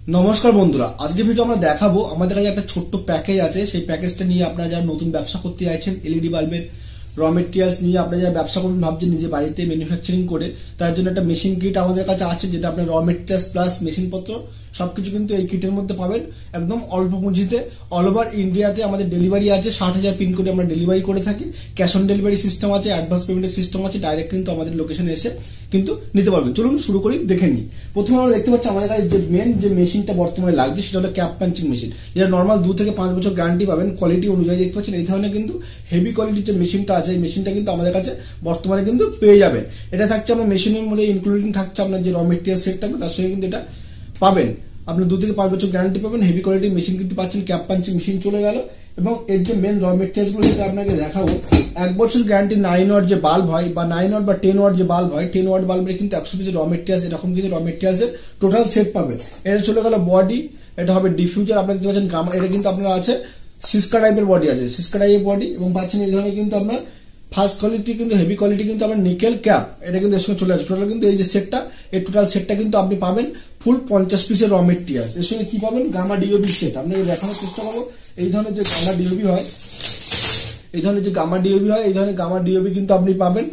नमस्कार बंधुरा आज के भिडियो देखाबो आमादेर काছে একটা ছোট্ট প্যাকেজ আছে সেই প্যাকেজটা নিয়ে আপনারা যারা নতুন ব্যবসা করতে চাইছেন এলইডি বাল্বের র ম্যাটেরিয়ালস নিয়ে আপনারা যারা ব্যবসা করবেন ভাবছেন নিজে বাড়িতে ম্যানুফ্যাকচারিং করে তার জন্য একটা মেশিন কিট আমাদের কাছে আছে যেটা আপনার র ম্যাটেরিয়ালস প্লাস মেশিন পত্র সবকিছু কিন্তু এই কিটের মধ্যে পাবেন একদম অল্প পুঁজিতে অল ওভার ইন্ডিয়াতে আমাদের ডেলিভারি আছে ৬০,০০০ পিন কোডে আমরা ডেলিভারি করে থাকি ক্যাশ অন ডেলিভারি সিস্টেম আছে অ্যাডভান্স পেমেন্টের সিস্টেম আছে ডাইরেক্ট কিন্তু আমাদের লোকেশনে এসে কিন্তু নিতে পারবেন চলুন শুরু করি দেখে নিই প্রথমে আমরা দেখতে পাচ্ছি আমাদের কাছে যে মেন যে মেশিনটা বর্তমানে লাগছে সেটা হলো ক্যাপ পাঞ্চিং মেশিন যেটা নরমাল 2 থেকে 5 বছর গ্যারান্টি পাবেন কোয়ালিটি অনুযায়ী দেখতে পাচ্ছেন এই ধরনের কিন্তু হেভি কোয়ালিটির যে মেশিনটা আছে এই মেশিনটা কিন্তু আমাদের কাছে বর্তমানে কিন্তু পেয়ে যাবেন এটা থাকছে আমরা মেশিনের মধ্যে ইনক্লুডিং থাকছে আপনার যে র মেটেরিয়াল সেট থাকবে তার সঙ্গে কিন্তু এটা পাবেন আপনি 2 থেকে 5 বছর গ্যারান্টি পাবেন হেভি কোয়ালিটির মেশিন কিন্তু পাচ্ছেন ক্যাপ পাঞ্চিং মেশিন চলে গেল এবং এর যে মেন র মেটেরিয়ালস গুলো যেটা আপনাকে দেখাবো 1 বছর গ্যারান্টি 9 ওয়াট যে বাল্ব হয় বা 9 ওয়াট বা 10 ওয়াট যে বাল্ব হয় 10 ওয়াট বাল্বের কিন্তু 100 পিস র মেটেরিয়ালস এরকম কিন্তু র মেটেরিয়ালস এর টোটাল সেট পাবেন এটা চলে গেল বডি এটা হবে ডিফিউজার আপনারা দেখতে পাচ্ছেন গামা এটা কিন্তু আপনারা আছে সিস্কা টাইপের বডি আছে সিস্কা টাইপের বডি এবং পাচ্ছেন এই ধরনের কিন্তু আপনার ফার্স্ট কোয়ালিটি কিন্তু হেভি কোয়ালিটি কিন্তু আপনার নিকেল ক্যাপ এটা কিন্তু এর সঙ্গে চলে আসে টোটাল কিন্তু এই যে সেটটা এই টোটাল সেটটা কিন্তু আপনি পাবেন ফুল 50 পিসের র মেটেরিয়ালস এর সঙ্গে কি পাবেন গামা ডিওবি সেট আপনাকে দেখানোর চেষ্টা করব এই ধরনের যে গামা ডিওবি হয় এই ধরনের যে গামা ডিওবি হয় এই ধরনের গামা ডিওবি কিন্তু আপনি পাবেন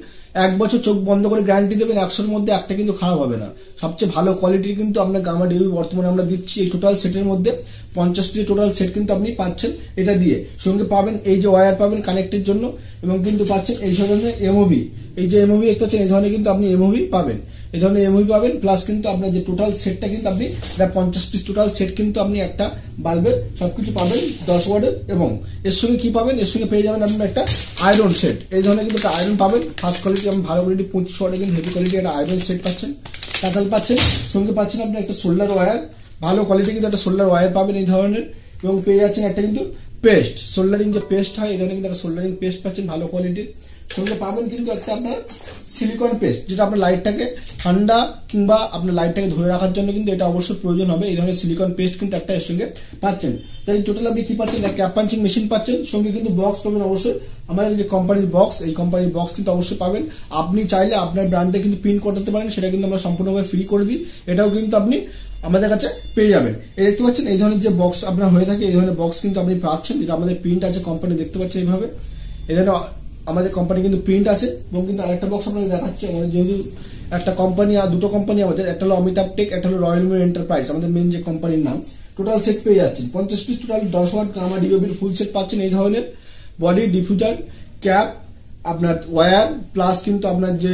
1 বছর চোখ বন্ধ করে গ্যারান্টি দেবেন 100 এর মধ্যে একটা কিন্তু খারাপ হবে না সবচেয়ে ভালো কোয়ালিটির কিন্তু আমরা গামা ডিওবি বর্তমানে আমরা দিচ্ছি এই টোটাল সেটের মধ্যে 50 পিস টোটাল সেট কিন্তু আপনি পাচ্ছেন এটা দিয়ে সঙ্গে পাবেন এই যে ওয়্যার পাবেন কানেক্টের জন্য এবং কিন্তু পাচ্ছেন এই ধরনের এমওভি এই যে এমওভি একটা হচ্ছে এই ধরনের কিন্তু আপনি এমওভি পাবেন এই ধরনের এমওভি পাবেন প্লাস কিন্তু আপনার যে টোটাল সেটটা কিন্তু আপনি এটা 50 পিস টোটাল সেট কিন্তু আপনি একটা বাল্বের সবকিছু পাবেন 10 ওয়াটের এবং এর সঙ্গে কি পাবেন এর সঙ্গে পেয়ে যাবেন আপনি একটা আয়রন সেট এই ধরনের কিন্তু একটা আয়রন পাবেন ফার্স্ট কোয়ালিটি আপনি ভালো কোয়ালিটি 25 ওয়াটের কিন্তু হেভি কোয়ালিটি একটা আয়রন সেট পাচ্ছেন তাতাল পাচ্ছেন সঙ্গে পাচ্ছেন আপনি একটা সোল্ডার ওয়্যার ভালো কোয়ালিটি কিন্তু একটা সোল্ডার ওয়্যার পাবেন এই ধরনের এবং পেয়ে যাচ্ছেন একটা কিন্তু পেস্ট সোল্ডারিং যে পেস্ট হয় এই ধরনের কিন্তু একটা সোল্ডারিং পেস্ট পাচ্ছেন ভালো কোয়ালিটির সঙ্গে পাবেন কিন্তু একটা আপনার সিলিকন পেস্ট যেটা আপনার লাইটটাকে ঠান্ডা কিংবা আপনার লাইটটাকে ধরে রাখার জন্য কিন্তু এটা অবশ্যই প্রয়োজন হবে এই ধরনের সিলিকন পেস্ট কিন্তু একটা এর সঙ্গে পাচ্ছেন তাই টোটাল আপনি কি পাচ্ছেন একটা ক্যাপ পাঞ্চিং মেশিন পাচ্ছেন সঙ্গে কিন্তু বক্স পাবেন অবশ্যই আমাদের যে কোম্পানির বক্স এই কোম্পানির বক্স কিন্তু অবশ্যই পাবেন আপনি চাইলে আপনার ব্র্যান্ডে কিন্তু প্রিন্ট করতে পারেন সেটা কিন্তু আমরা সম্পূর্ণভাবে ফ্রি করে দিই এটাও কিন্তু আপনি আমাদের কাছে পেয়ে যাবেন এই দেখতে পাচ্ছেন এই ধরনের যে বক্স আপনার হয়ে থাকে এই ধরনের বক্স কিন্তু আপনি পাচ্ছেন যেটা আমাদের প্রিন্ট আছে কোম্পানি দেখতে পাচ্ছেন এইভাবে এই ধরনের আমাদের কোম্পানি কিন্তু প্রিন্ট আছে এবং কিন্তু আরেকটা বক্স আপনাদের দেখাচ্ছি আমাদের যেহেতু একটা কোম্পানি আর দুটো কোম্পানি আমাদের একটা হলো অমিতাভ টেক একটা হলো রয়্যাল মিল এন্টারপ্রাইজ আমাদের মেন যে কোম্পানির নাম টোটাল সেট পেয়ে যাচ্ছেন 50 পিস টোটাল 10 ওয়াট গামা ডিওবির ফুল সেট পাচ্ছেন এই ধরনের বডি ডিফিউজার ক্যাপ আপনার ওয়্যার প্লাস কিন্তু আপনার যে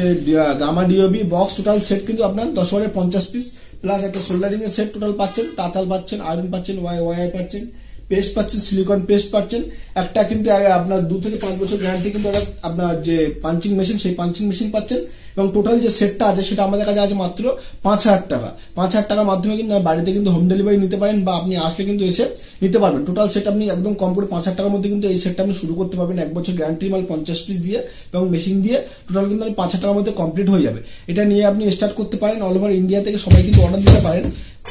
gamma DOB box total set কিন্তু আপনার 10 ওয়াটের 50 পিস প্লাস একটা সোল্ডারিং এর সেট টোটাল পাচ্ছেন তাতাল পাচ্ছেন আয়রন পাচ্ছেন ওয়্যার পাচ্ছেন পেস্ট পাচ্ছেন সিলিকন পেস্ট পাচ্ছেন একটা কিন্তু আপনার 2 থেকে 5 বছর গ্যারান্টি কিন্তু আপনার যে পাঞ্চিং মেশিন সেই পাঞ্চিং মেশিন পাচ্ছেন এবং টোটাল যে সেটটা আছে সেটা আমাদের কাছে আছে মাত্র 5,000 টাকা 5,000 টাকার মাধ্যমে কিন্তু বাড়িতে কিন্তু হোম ডেলিভারি নিতে পারেন বা আপনি আসলে কিন্তু এসে নিতে পারবেন টোটাল সেট আপনি একদম কম করে 5,000 টাকার মধ্যে কিন্তু এই সেটটা আপনি শুরু করতে পারবেন 1 বছর গ্যারান্টি মাল 50 পিস দিয়ে এবং মেশিন দিয়ে টোটাল কিন্তু 5,000 টাকার মধ্যে কমপ্লিট হয়ে যাবে এটা নিয়ে আপনি স্টার্ট করতে পারেন অল ওভার ইন্ডিয়া থেকে সবাই কিন্তু অর্ডার দিতে পারেন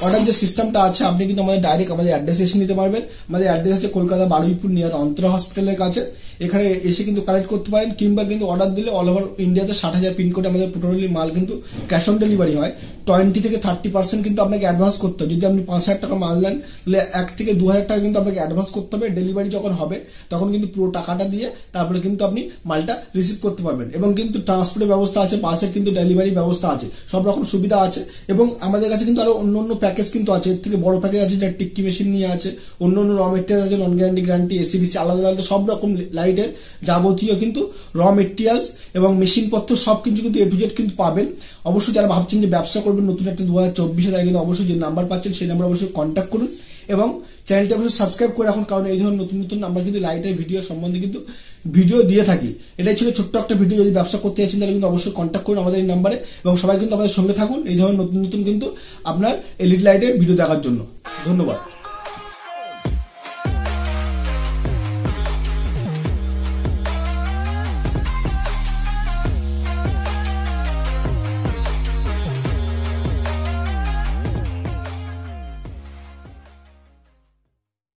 অর্ডার যে সিস্টেমটা আছে আপনি কিন্তু আমাদের ডাইরেক্ট আমাদের অ্যাড্রেস এসে নিতে পারবেন আমাদের অ্যাড্রেস আছে কলকাতা বারুইপুর নিয়ার অন্তরা হসপিটালের কাছে এখানে এসে কিন্তু কালেক্ট করতে পারেন কিংবা কিন্তু অর্ডার দিলে অল ওভার ইন্ডিয়াতে 60,000 পিন কোডে আমাদের টোটালি মাল কিন্তু ক্যাশ অন ডেলিভারি হয় 20 থেকে 30% কিন্তু আপনাকে অ্যাডভান্স করতে হবে যদি আপনি 5,000 টাকা মাল দেন তাহলে 1 থেকে 2,000 টাকা কিন্তু আপনাকে অ্যাডভান্স করতে হবে ডেলিভারি যখন হবে তখন কিন্তু পুরো টাকাটা দিয়ে তারপরে কিন্তু আপনি মালটা রিসিভ করতে পারবেন এবং কিন্তু ট্রান্সপোর্টের ব্যবস্থা আছে বাসের কিন্তু ডেলিভারি ব্যবস্থা আছে সব রকম সুবিধা আছে এবং আমাদের কাছে কিন্তু আরো অন্য প্যাকেজ কিন্তু আছে এর থেকে বড় প্যাকেজ আছে যেটা টিক্কি মেশিন নিয়ে আছে অন্য র মেটেরিয়ালস আছে নন গ্যারান্টি এসিডিসি আলাদা আলাদা সব রকম লাইটের যাবতীয় কিন্তু র মেটেরিয়ালস এবং মেশিন পত্র সব কিছু কিন্তু এ টু জেড কিন্তু পাবেন অবশ্যই যারা ভাবছেন যে ব্যবসা করবেন নতুন একটা 2024 তাই কিন্তু অবশ্যই যে নাম্বার পাচ্ছেন সেই নাম্বার অবশ্যই কন্ট্যাক্ট করুন এবং চ্যানেলটা অবশ্যই সাবস্ক্রাইব করে রাখুন কারণ এই ধরনের নতুন আমরা কিন্তু লাইটের ভিডিও সম্বন্ধে কিন্তু ভিডিও দিয়ে থাকি এটাই ছিল ছোট্ট একটা ভিডিও যদি ব্যবসা করতে চাচ্ছেন তাহলে কিন্তু অবশ্যই কন্ট্যাক্ট করুন আমাদের এই নাম্বারে এবং সবাই কিন্তু আমাদের সঙ্গে থাকুন এই ধরনের নতুন কিন্তু আপনার এলইডি লাইটের ভিডিও দেখার জন্য ধন্যবাদ।